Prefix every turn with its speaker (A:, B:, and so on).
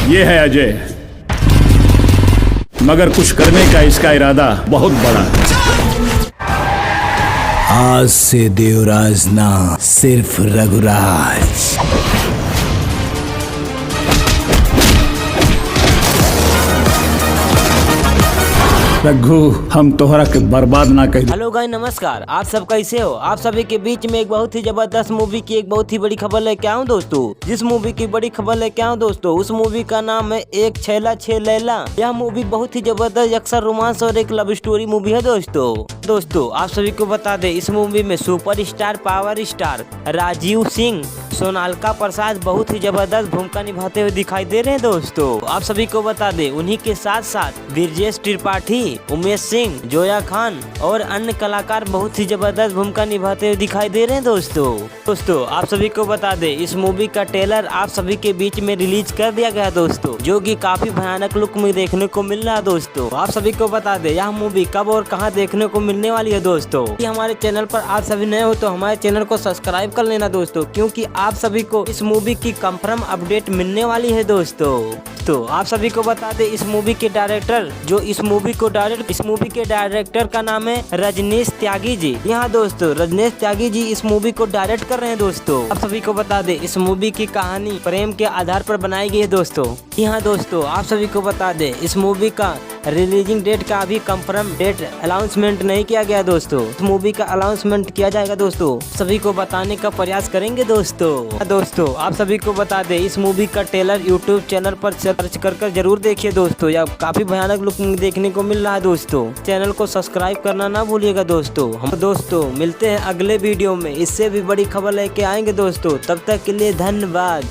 A: ये है अजय, मगर कुछ करने का इसका इरादा बहुत बड़ा है।
B: आज से देवराज ना, सिर्फ रघुराज।
A: रघु, हम तोहरा के बर्बाद ना कर।
C: हेलो गाइस, नमस्कार। आप सब कैसे हो? आप सभी के बीच में एक बहुत ही जबरदस्त मूवी की एक बहुत ही बड़ी खबर लेके आऊँ दोस्तों। जिस मूवी की बड़ी खबर लेके आऊँ दोस्तों, उस मूवी का नाम है एक छैला छह लैला। यह मूवी बहुत ही जबरदस्त अक्सर रोमांस और एक लव स्टोरी मूवी है दोस्तों आप सभी को बता दें, इस मूवी में super star power star Rajiv Singh, Sonalika Prasad बहुत ही जबरदस्त भूमिका निभाते हुए दिखाई दे रहे हैं दोस्तों। आप सभी को बता दें, उन्हीं के साथ साथ ब्रिजेश त्रिपाठी, उमेश सिंह, जोया खान और अन्य कलाकार बहुत ही जबरदस्त भूमिका निभाते हुए दिखाई दे रहे हैं दोस्तों आप सभी को बता दें, इस मूवी का ट्रेलर आप सभी के बीच में रिलीज कर दिया गया दोस्तों, जो कि काफी भयानक लुक में देखने को मिल रहा है दोस्तों। आप सभी को बता दें, यह मूवी कब और कहां देखने को मिलने वाली है दोस्तों। हमारे चैनल पर आप सभी नए हो तो हमारे चैनल को सब्सक्राइब कर लेना दोस्तों, क्योंकि आप सभी को इस मूवी की कंफर्म अपडेट मिलने वाली है दोस्तों आप सभी को बता दें, इस मूवी के डायरेक्टर इस मूवी के डायरेक्टर का नाम है रजनीश त्यागी जी। यहाँ दोस्तों, रजनीश त्यागी जी इस मूवी को डायरेक्ट कर रहे हैं दोस्तों। आप सभी को बता दें, इस मूवी की कहानी प्रेम के आधार पर बनाई गई है दोस्तों। यहाँ दोस्तों, आप सभी को बता दें, इस मूवी का रिलीजिंग डेट का अभी कंफर्म डेट अनाउंसमेंट नहीं किया गया दोस्तों। इस मूवी का अनाउंसमेंट किया जाएगा दोस्तों, सभी को बताने का प्रयास करेंगे दोस्तों आप सभी को बता दें, इस मूवी का ट्रेलर यूट्यूब चैनल पर सर्च कर जरूर देखिए दोस्तों। यह काफी भयानक लुक देखने को मिल रहा है दोस्तों। चैनल को सब्सक्राइब करना ना भूलिएगा दोस्तों। हम दोस्तों मिलते हैं अगले वीडियो में, इससे भी बड़ी खबर लेके आएंगे दोस्तों। तब तक के लिए धन्यवाद।